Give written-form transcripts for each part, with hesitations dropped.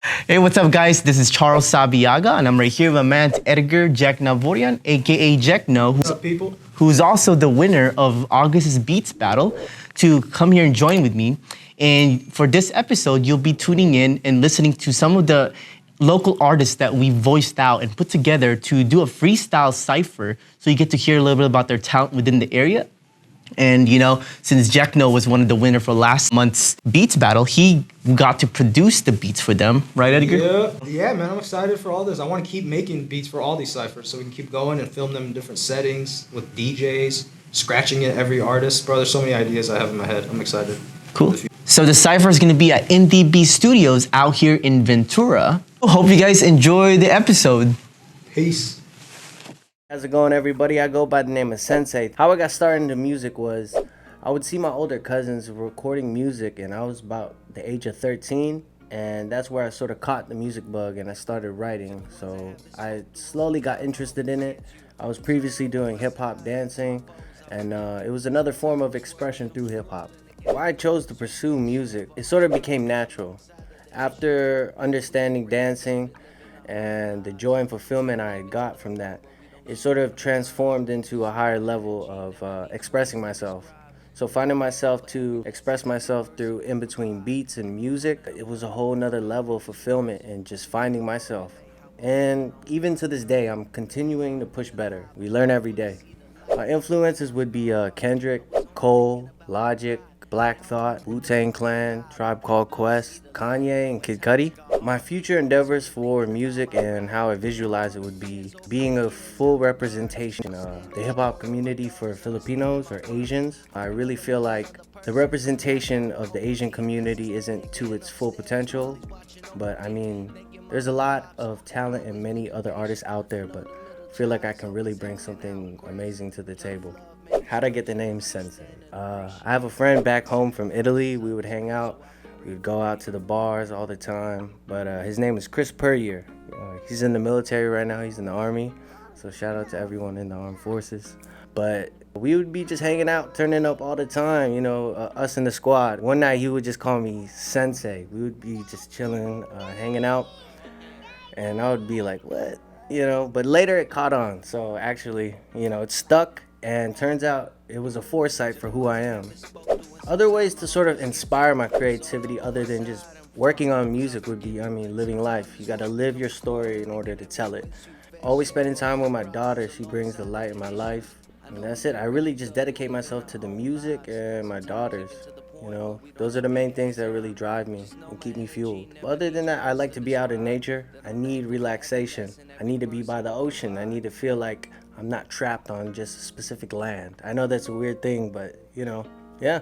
Hey, what's up, guys? This is Charles Sabiaga, and I'm right here with my man Edgar Jack Navorian, aka Jackno, What's up, people? who's also the winner of August's Beats Battle, to come here and join with me. And for this episode, you'll be tuning in and listening to some of the local artists that we voiced out and put together to do a freestyle cypher, so you get to hear a little bit about their talent within the area. And since Jack No was one of the winner for last month's Beats Battle, he got to produce the beats for them, right, Edgar? Yeah, man, I'm excited for all this. I want to keep making beats for all these ciphers so we can keep going and film them in different settings with DJs, scratching at every artist. Bro, there's so many ideas I have in my head. I'm excited. Cool. So the cypher is going to be at NDB Studios out here in Ventura. Hope you guys enjoy the episode. Peace. How's it going, everybody? I go by the name of Senseii. How I got started into music was I would see my older cousins recording music, and I was about the age of 13, and that's where I sort of caught the music bug and I started writing. So I slowly got interested in it. I was previously doing hip-hop dancing, and it was another form of expression through hip-hop. Why I chose to pursue music, it sort of became natural. After understanding dancing and the joy and fulfillment I got from that, it sort of transformed into a higher level of expressing myself. So finding myself to express myself through in between beats and music, it was a whole nother level of fulfillment and just finding myself. And even to this day, I'm continuing to push better. We learn every day. My influences would be Kendrick, Cole, Logic, Black Thought, Wu-Tang Clan, Tribe Called Quest, Kanye, and Kid Cudi. My future endeavors for music and how I visualize it would be being a full representation of the hip-hop community for Filipinos or Asians. I really feel like the representation of the Asian community isn't to its full potential, but I mean, there's a lot of talent and many other artists out there, but I feel like I can really bring something amazing to the table. How'd I get the name Senseii? I have a friend back home from Italy. We would hang out. We would go out to the bars all the time. But his name is Chris Puryear. He's in the military right now. He's in the Army. So shout out to everyone in the armed forces. But we would be just hanging out, turning up all the time, us in the squad. One night he would just call me Sensei. We would be just chilling, hanging out. And I would be like, what? But later it caught on. So actually, it stuck. And turns out it was a foresight for who I am. Other ways to sort of inspire my creativity other than just working on music would be, living life. You gotta live your story in order to tell it. Always spending time with my daughter. She brings the light in my life. And that's it. I really just dedicate myself to the music and my daughters. Those are the main things that really drive me and keep me fueled. Other than that, I like to be out in nature. I need relaxation. I need to be by the ocean. I need to feel like I'm not trapped on just a specific land. I know that's a weird thing, but yeah.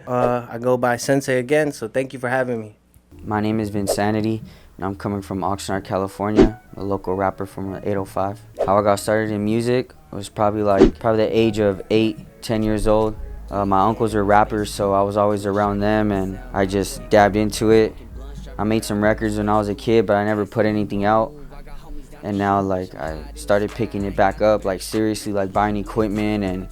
I go by Sensei again, so thank you for having me. My name is Vinsanity, and I'm coming from Oxnard, California, a local rapper from 805. How I got started in music was probably the age of 8-10 years old. My uncles are rappers, so I was always around them, and I just dabbed into it. I made some records when I was a kid, but I never put anything out. And now I started picking it back up, seriously, buying equipment and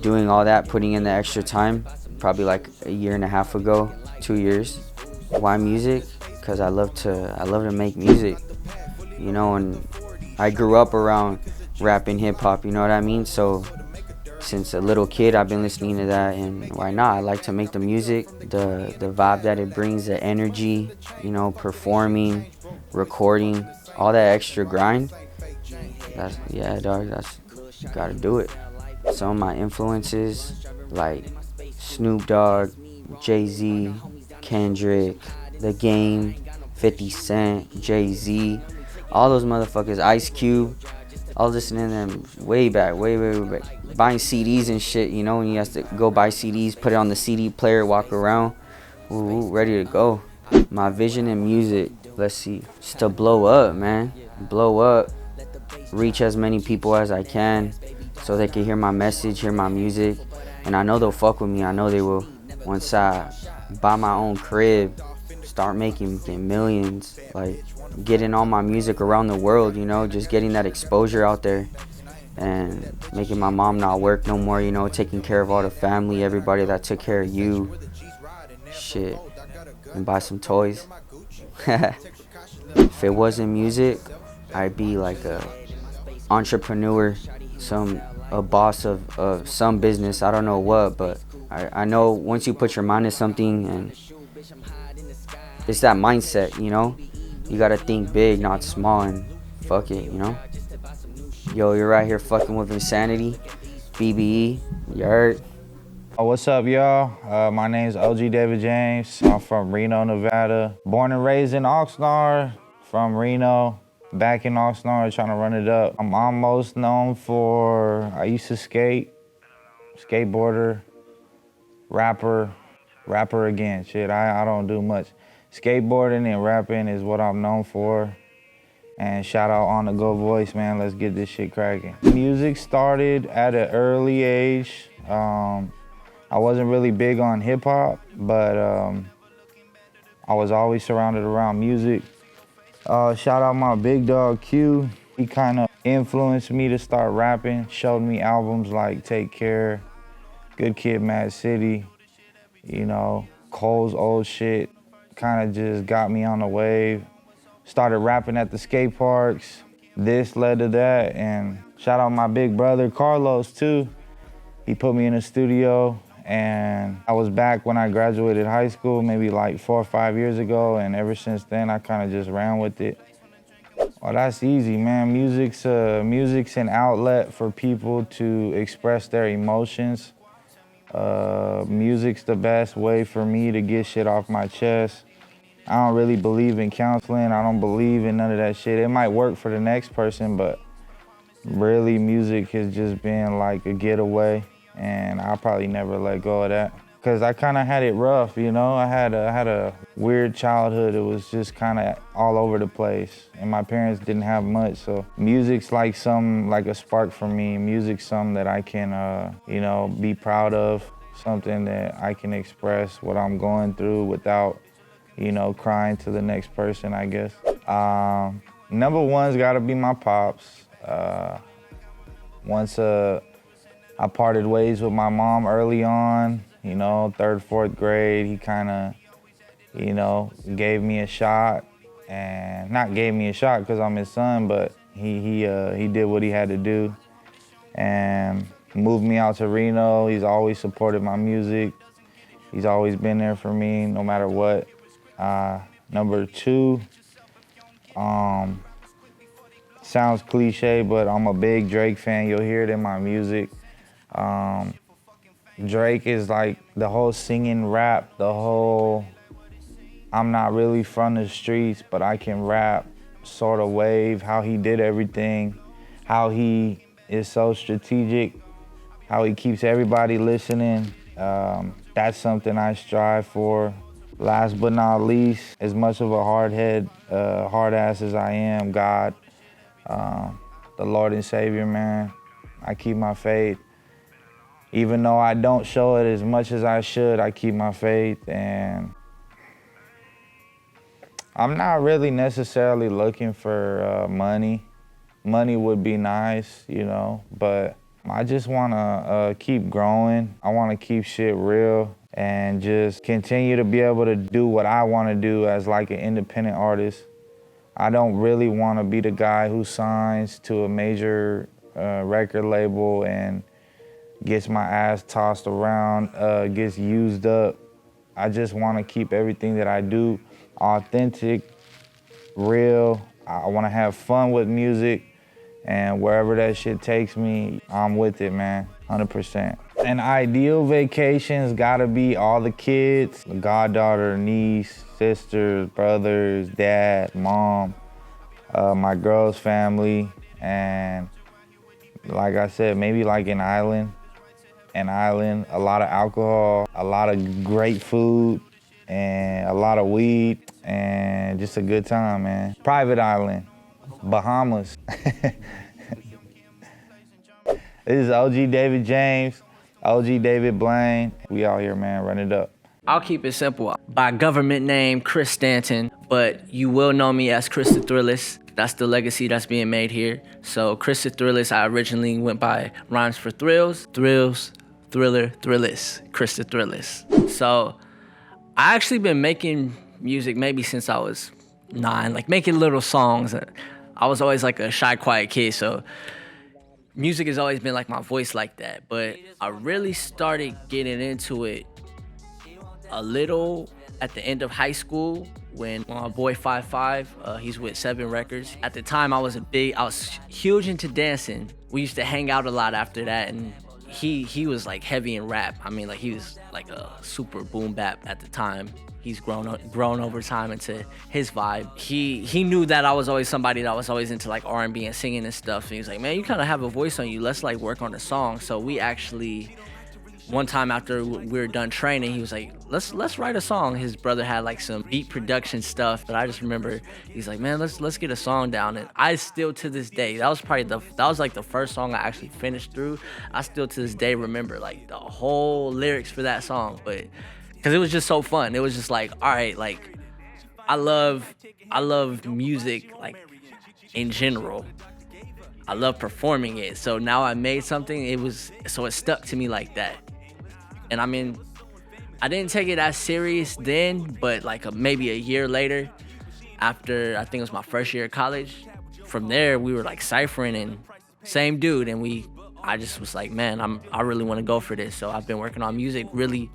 doing all that, putting in the extra time, probably a year and a half ago, 2 years. Why music? Because I love to make music, and I grew up around rap and hip hop, you know what I mean? So since a little kid, I've been listening to that, and why not? I like to make the music, the vibe that it brings, the energy, performing, recording, all that extra grind. That's you gotta do it. Some of my influences like Snoop Dogg, Jay-Z, Kendrick, The Game, 50 Cent, Jay-Z, all those motherfuckers, Ice Cube. I was listening to them way back, way back. Buying CDs and shit, when you have to go buy CDs, put it on the CD player, walk around, ready to go. My vision in music, let's see, just to blow up, man. Blow up, reach as many people as I can so they can hear my message, hear my music. And I know they'll fuck with me, I know they will. Once I buy my own crib, start making millions, getting all my music around the world, just getting that exposure out there and making my mom not work no more, taking care of all the family, everybody that took care of you. Shit. And buy some toys. if it wasn't music, I'd be like a entrepreneur, a boss of some business. I don't know what, but I know once you put your mind to something, and it's that mindset, you know? You gotta think big, not small, and fuck it, you know? Yo, you're right here fucking with Vinsanity, BBE, you heard? What's up, y'all? My name's OG David Jamez. I'm from Reno, Nevada. Born and raised in Oxnard, from Reno. Back in Oxnard, trying to run it up. I'm almost known for, I used to skateboarder, rapper again. Shit, I don't do much. Skateboarding and rapping is what I'm known for. And shout out on the Go Voice, man. Let's get this shit cracking. Music started at an early age. I wasn't really big on hip hop, but I was always surrounded around music. Shout out my big dog Q. He kind of influenced me to start rapping, showed me albums like Take Care, Good Kid, Mad City, you know, Cole's old shit. Kind of just got me on the wave. Started rapping at the skate parks. This led to that, and shout out my big brother Carlos too. He put me in a studio, and I was back when I graduated high school, maybe like 4 or 5 years ago, and ever since then I kind of just ran with it. Well, that's easy, man. Music's an outlet for people to express their emotions. Music's the best way for me to get shit off my chest. I don't really believe in counseling. I don't believe in none of that shit. It might work for the next person, but really music has just been like a getaway, and I'll probably never let go of that. Cause I kind of had it rough, you know? I had a weird childhood. It was just kind of all over the place, and my parents didn't have much, so music's like a spark for me. Music's something that I can, you know, be proud of, something that I can express what I'm going through without, you know, crying to the next person, I guess. Number one's gotta be my pops. Once I parted ways with my mom early on, you know, 3rd, 4th grade, he kinda, you know, gave me a shot. And not gave me a shot because I'm his son, but he did what he had to do and moved me out to Reno. He's always supported my music. He's always been there for me, no matter what. Number 2, sounds cliche, but I'm a big Drake fan. You'll hear it in my music. Drake is like the whole singing rap, the whole I'm not really from the streets, but I can rap sort of wave, how he did everything, how he is so strategic, how he keeps everybody listening. That's something I strive for. Last but not least, as much of a hard ass as I am, God, the Lord and Savior, man, I keep my faith. Even though I don't show it as much as I should, I keep my faith, and I'm not really necessarily looking for money. Money would be nice, you know, but I just wanna keep growing. I wanna keep shit real and just continue to be able to do what I wanna do as like an independent artist. I don't really wanna be the guy who signs to a major record label and gets my ass tossed around, gets used up. I just wanna keep everything that I do authentic, real. I wanna have fun with music, and wherever that shit takes me, I'm with it, man, 100%. An ideal vacation's gotta be all the kids, goddaughter, niece, sisters, brothers, dad, mom, my girl's family, and like I said, maybe like an island, a lot of alcohol, a lot of great food, and a lot of weed, and just a good time, man. Private island, Bahamas. This is OG David Jamez, OG David Blaine. We out here, man, run it up. I'll keep it simple. By government name, Chris Stanton, but you will know me as Chris the Thrillest. That's the legacy that's being made here. So Chris the Thrillest, I originally went by rhymes for thrills, thriller, Thrillest, Chris the Thrillest. So I actually been making music maybe since I was 9, like making little songs. I was always like a shy, quiet kid, so music has always been like my voice like that. But I really started getting into it a little at the end of high school when my boy 5'5", he's with 7 Records. At the time, I was huge into dancing. We used to hang out a lot after that, and he was like heavy in rap. I mean, like he was like a super boom bap at the time. He's grown over time into his vibe. He knew that I was always somebody that was always into like R&B and singing and stuff. And he was like, man, you kind of have a voice on you. Let's like work on a song. So we actually, one time after we were done training, he was like, let's write a song. His brother had like some beat production stuff, but I just remember he's like, man, let's get a song down. And I still to this day, that was like the first song I actually finished through. I still to this day remember like the whole lyrics for that song, but because it was just so fun. It was just like, all right, like I love music like in general. I love performing it. So now I made something. It stuck to me like that. And I mean, I didn't take it as serious then, but like maybe a year later, after I think it was my first year of college, from there we were like ciphering and same dude, and I just was like, man, I really want to go for this. So I've been working on music really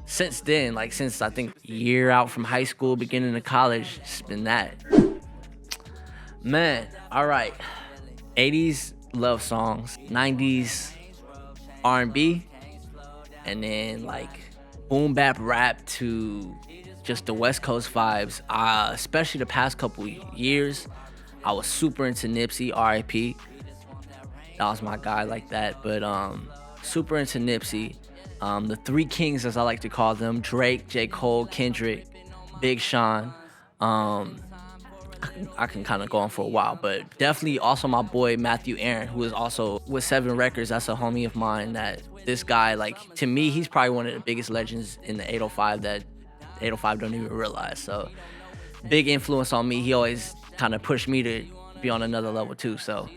since then, like since I think a year out from high school, beginning of college. It's been that. Man, all right. 80s love songs, 90s R&B, and then like boom bap rap to just the West Coast vibes. Especially the past couple years, I was super into Nipsey, R.I.P. That was my guy like that, but super into Nipsey. The Three Kings, as I like to call them, Drake, J. Cole, Kendrick, Big Sean. I can kind of go on for a while, but definitely also my boy Matthew Aaron, who is also with 7 Records. That's a homie of mine. That this guy, like, to me, he's probably one of the biggest legends in the 805 that 805 don't even realize. So big influence on me. He always kind of pushed me to be on another level too. So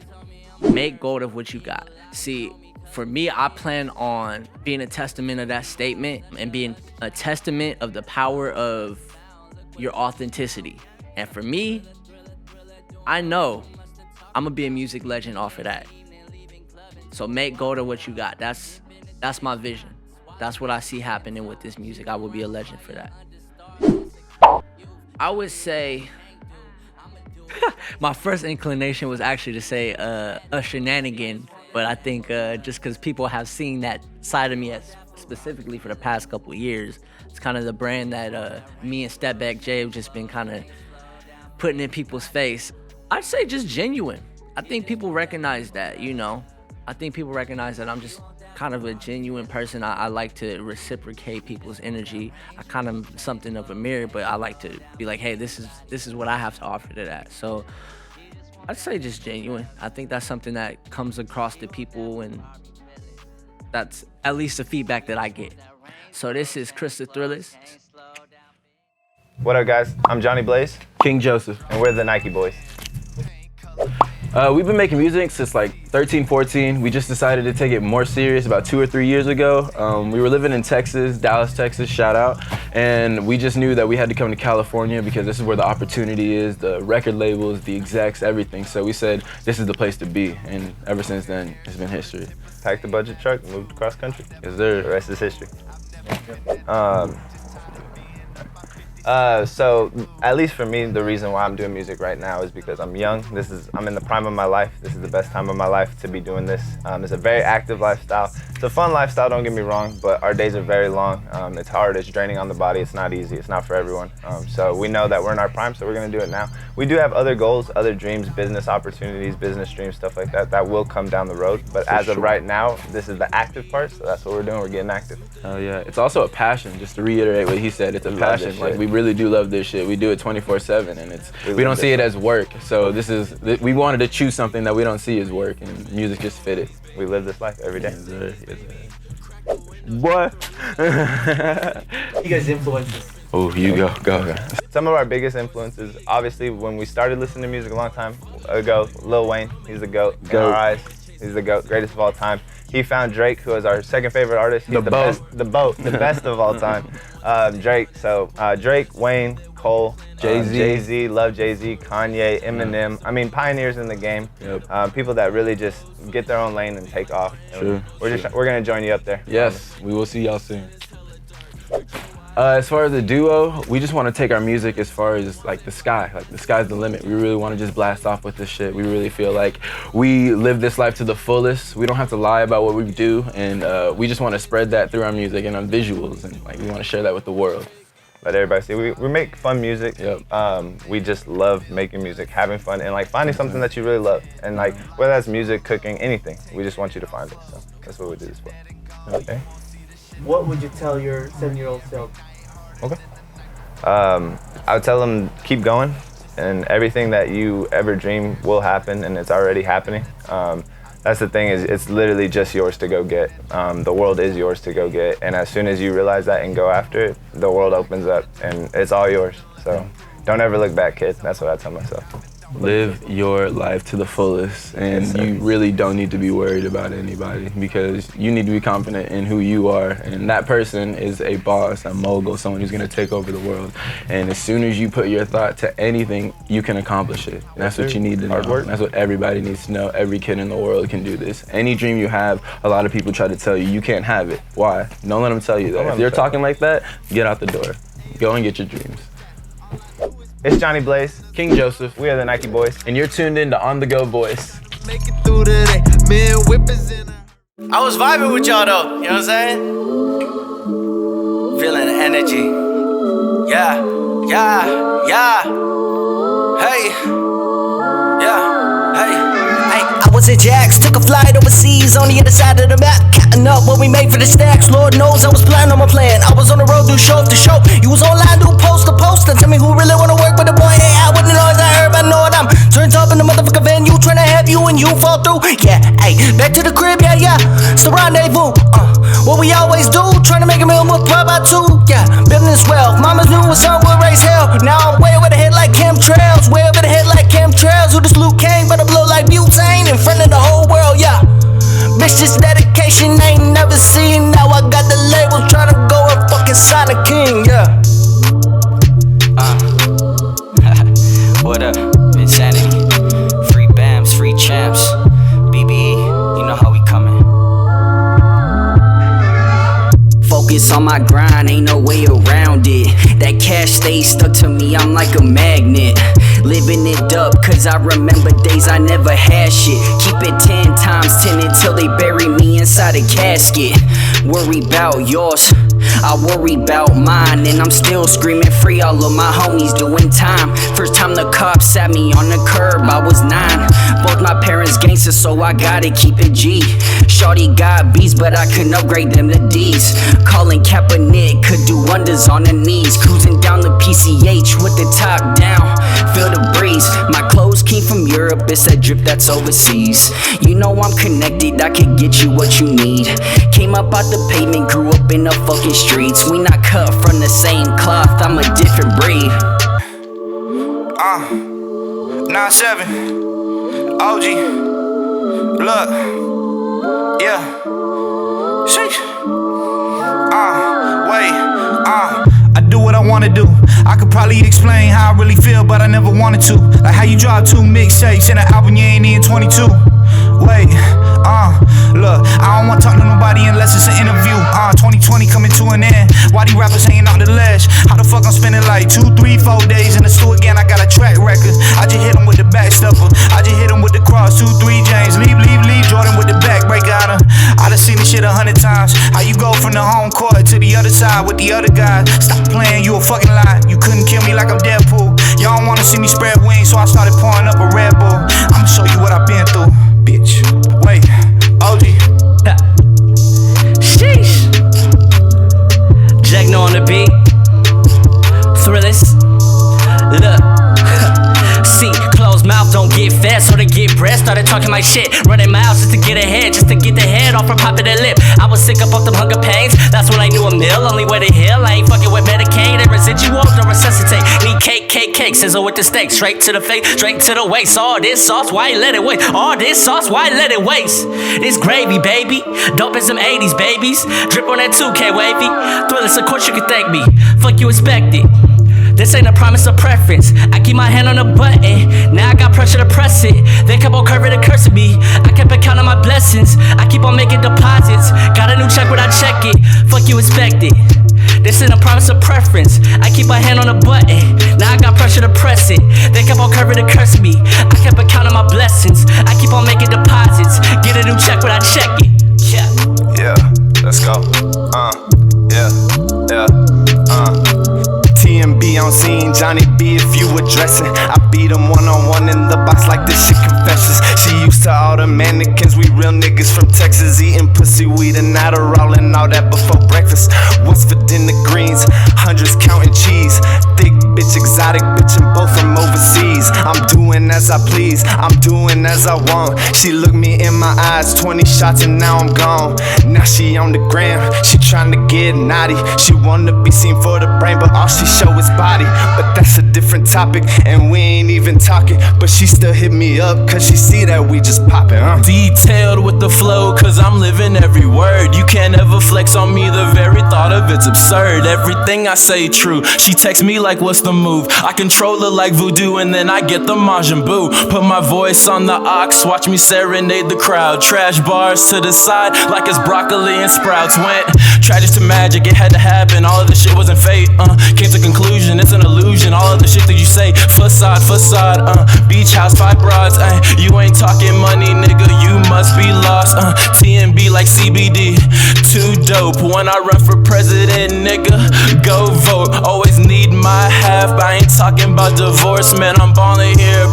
make gold of what you got. See, for me, I plan on being a testament of that statement and being a testament of the power of your authenticity. And for me, I know I'm gonna be a music legend off of that. So make gold of what you got. That's my vision. That's what I see happening with this music. I will be a legend for that. I would say my first inclination was actually to say a shenanigan, but I think just because people have seen that side of me specifically for the past couple of years, it's kind of the brand that me and Stepback Jay have just been kind of putting in people's face. I'd say just genuine. I think people recognize that, you know. I think people recognize that I'm just kind of a genuine person. I like to reciprocate people's energy. I kind of something of a mirror, but I like to be like, hey, this is what I have to offer to that. So I'd say just genuine. I think that's something that comes across to people, and that's at least the feedback that I get. So this is Chris the Thrillest. What up, guys? I'm Johnny Blaze, King Joseph. and we're the Nike Boys. We've been making music since like 13, 14. We just decided to take it more serious about 2 or 3 years ago. We were living in Texas, Dallas, Texas, shout out. And we just knew that we had to come to California because this is where the opportunity is, the record labels, the execs, everything. So we said, this is the place to be. And ever since then, it's been history. Packed the budget truck, moved across country. Yes, sir. The rest is history. So at least for me, the reason why I'm doing music right now is because I'm young. I'm in the prime of my life. This is the best time of my life to be doing this. It's a very active lifestyle. It's a fun lifestyle, don't get me wrong, but our days are very long. It's hard, it's draining on the body, it's not easy, it's not for everyone. So we know that we're in our prime, so we're gonna do it now. We do have other goals, other dreams, business opportunities, business dreams, stuff like that. That will come down the road, but as of right now, this is the active part, so that's what we're doing, we're getting active. Oh yeah, it's also a passion, just to reiterate what he said, it's a passion. Like, we really do love this shit. We do it 24/7, and we don't see it as work. So we wanted to choose something that we don't see as work, and music just fit it. We live this life every day. Yes, sir. Yes, sir. What? You guys influences. Oh, you go. Some of our biggest influences, obviously, when we started listening to music a long time ago, Lil Wayne, he's the GOAT. In our eyes, he's the GOAT, greatest of all time. He found Drake, who is our second favorite artist. He's the best of all time. Drake, Drake, Wayne, Cole, Jay-Z. Jay-Z, love Jay-Z, Kanye, Eminem. I mean, pioneers in the game. Yep. People that really just get their own lane and take off. True. We're gonna join you up there. Yes, we will see y'all soon. As far as the duo, we just want to take our music as far as like the sky. Like the sky's the limit. We really want to just blast off with this shit. We really feel like we live this life to the fullest. We don't have to lie about what we do, and we just want to spread that through our music and our visuals, and like we want to share that with the world. Let everybody see. We make fun music. Yep. We just love making music, having fun, and like finding something that you really love. And like whether that's music, cooking, anything, we just want you to find it. So that's what we do this for. Okay. What would you tell your 7-year-old self? Okay. I would tell them keep going, and everything that you ever dream will happen, and it's already happening. That's the thing, is it's literally just yours to go get. The world is yours to go get, and as soon as you realize that and go after it, the world opens up and it's all yours. So don't ever look back, kid. That's what I tell myself. Live your life to the fullest, and you really don't need to be worried about anybody, because you need to be confident in who you are, and that person is a boss, a mogul, someone who's going to take over the world. And as soon as you put your thought to anything, you can accomplish it. And that's what you need to know. Hard work. That's what everybody needs to know. Every kid in the world can do this. Any dream you have, a lot of people try to tell you you can't have it. Why? Don't let them tell you that. If you're talking like that, get out the door. Go and get your dreams. It's Johnny Blaze, King Joseph. We are the Nike Boys, And you're tuned in to On The Go Boys. Make it through today, man, whippers in I was vibing with y'all though, you know what I'm saying? Feeling the energy. Yeah, hey, I was in Jax, took a flight overseas on the other side of the map, counting up what we made for the stacks. Lord knows I was planning on my plan. I was on the road, do show to show. You was online, do post to post. And tell me who really wanna work with the boy. Hey, I wouldn't know as I heard, but I know what I'm turned up in the motherfucking venue, trying to have you and you fall through. Yeah, hey, back to the crib, yeah. It's the rendezvous. What we always do, trying to make a meal with pride by two. Yeah, building this wealth. Mama's knew what son would raise hell. Now I'm way over the head like chemtrails, way over the head like chemtrails. Who this Luke Kane, but I blow like butane in front of the whole world, yeah. Bitch, this dedication ain't never seen. Now I got the label trying to go and fucking sign a king, yeah. What up? Vinsanity. Free BAMs, free champs. BBE, you know how we coming. Focus on my grind, ain't no way around it. That cash stays stuck to me, I'm like a magnet. Living it up, cause I remember days I never had shit. Keep it 10 times 10 until they bury me inside a casket. Worry about yours, I worry about mine. And I'm still screaming free, all of my homies doing time. First time the cops sat me on the curb, I was 9. Both my parents gangsters, so I gotta keep it G. Shorty got B's, but I couldn't upgrade them to D's. Calling Kaepernick could do wonders on the knees. Cruising down the PCH with the top down, feel the breeze. My clothes came from Europe, it's that drip that's overseas. You know I'm connected, I could get you what you need. Came up out the pavement, grew up in the fucking streets. We not cut from the same cloth, I'm a different breed. 9-7 OG, look, yeah. Sheesh. I do what I wanna do. I could probably explain how I really feel, but I never wanted to. Like how you drop 2 mixtapes in an album you ain't in 22. Wait, look, I don't wanna talk to nobody unless it's an interview. 2020 coming to an end. Why these rappers hanging off the ledge? How the fuck I'm spending like 2, 3, 4 days in the store again? I got a track record. I just hit him with the back stepper. I just hit him with the cross, 2, 3 James. Leave Jordan with the back break. I done seen this shit 100 times. How you go from the home court to the other side with the other guys? Stop playing, you a fucking lie. You couldn't kill me like I'm Deadpool. Y'all don't wanna see me spread wings, so I started pouring up a Red Bull. I'ma show you what I've been through, bitch. Wait, OG. Sheesh. Jagno on the beat. Thrillest. Look. See, closed mouth don't get fed, so they get bread. Started talking my shit, running miles just to get ahead, just to get the head off from popping their lip. I was sick up off them hunger pains, that's when I knew a meal. Only way to heal, I ain't fucking with Medicaid and residuals, don't resuscitate. Need cake, sizzle with the steak, straight to the face, straight to the waist. All this sauce, why let it waste? All this sauce, why let it waste? This gravy, baby, dope as some 80s babies. Drip on that 2K wavy. Thrillest, of course you can thank me. Fuck you expected. This ain't a promise of preference. I keep my hand on the button. Now I got pressure to press it. They kept on curving and cursing me. I kept on counting my blessings. I keep on making deposits. Got a new check when I check it. Fuck you expected. This ain't a promise of preference. I keep my hand on the button. Now I got pressure to press it. They kept on curving and cursing me. I kept on counting my blessings. I keep on making deposits. Get a new check when I check it. Yeah, let's go. TMB on scene, Johnny B if you addressing. I beat him one-on-one in the box like this shit confessions. She used to all the mannequins, we real niggas from Texas. Eating pussy, weed and Adderall and all that before breakfast. What's for dinner? Greens, hundreds counting cheese. Thick bitch, exotic bitch and both from overseas. I'm doing as I please, I'm doing as I want. She looked me in my eyes, 20 shots and now I'm gone. Now she on the gram, she trying to get naughty. She wanna be seen for the brain, but all she show is body. But that's a different topic, and we ain't even talking. But she still hit me up, cause she see that we just poppin', Detailed with the flow, cause I'm living every word. You can't ever flex on me, the very thought of it's absurd. Everything I say true, she texts me like what's the move. I control her like voodoo and then I get the Majin Buu. Put my voice on the ox, watch me serenade the crowd. Trash bars to the side like it's broccoli and sprouts. Went tragic to magic, it had to happen. All of this shit wasn't fate, came to conclusion, it's an illusion. All of the shit that you say, facade, beach house, 5 broads, you ain't talking money, nigga, you must be lost, TNB like CBD, too dope. When I run for president, nigga, go vote. Always need my half, but I ain't talking about divorce, man, I'm ballin' here,